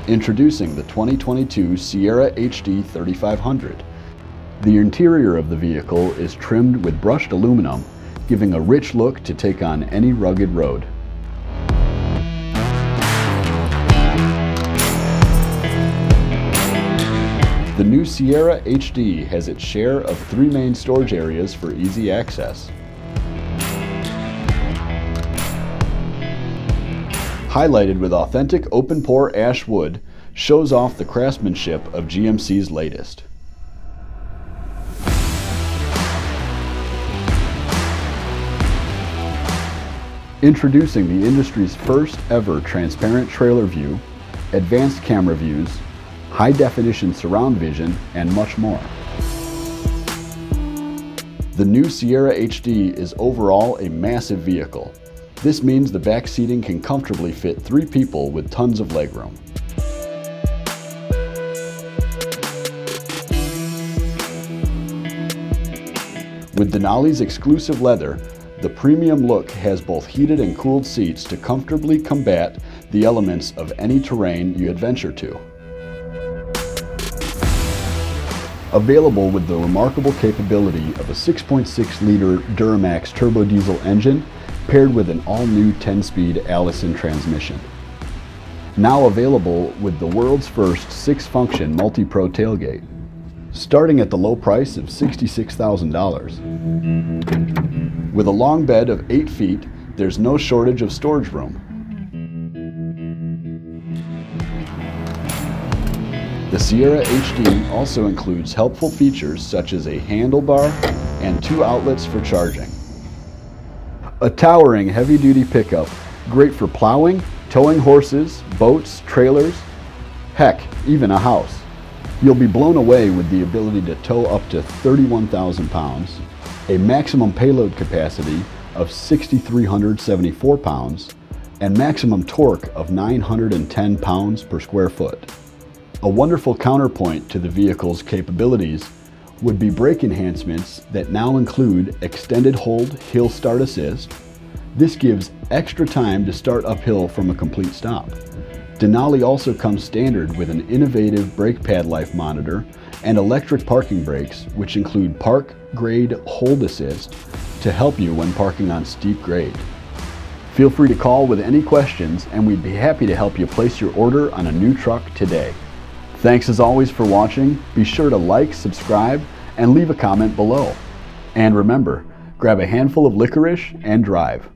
Introducing the 2022 Sierra HD 3500. The interior of the vehicle is trimmed with brushed aluminum, giving a rich look to take on any rugged road. The new Sierra HD has its share of 3 main storage areas for easy access. Highlighted with authentic open-pore ash wood, shows off the craftsmanship of GMC's latest. Introducing the industry's first ever transparent trailer view, advanced camera views, high-definition surround vision, and much more. The new Sierra HD is overall a massive vehicle. This means the back seating can comfortably fit 3 people with tons of legroom. With Denali's exclusive leather, the premium look has both heated and cooled seats to comfortably combat the elements of any terrain you adventure to. Available with the remarkable capability of a 6.6-liter Duramax Turbo-Diesel engine paired with an all-new 10-speed Allison transmission. Now available with the world's first 6-function multi-pro tailgate, starting at the low price of $66,000. With a long bed of 8 feet, there's no shortage of storage room. The Sierra HD also includes helpful features such as a handlebar and 2 outlets for charging. A towering heavy-duty pickup, great for plowing, towing horses, boats, trailers, heck, even a house. You'll be blown away with the ability to tow up to 31,000 pounds, a maximum payload capacity of 6,374 pounds, and maximum torque of 910 pounds per square foot. A wonderful counterpoint to the vehicle's capabilities would be brake enhancements that now include extended hold hill start assist. This gives extra time to start uphill from a complete stop. Denali also comes standard with an innovative brake pad life monitor and electric parking brakes, which include park grade hold assist to help you when parking on steep grade. Feel free to call with any questions and we'd be happy to help you place your order on a new truck today. Thanks as always for watching. Be sure to like, subscribe, and leave a comment below. And remember, grab a handful of licorice and drive.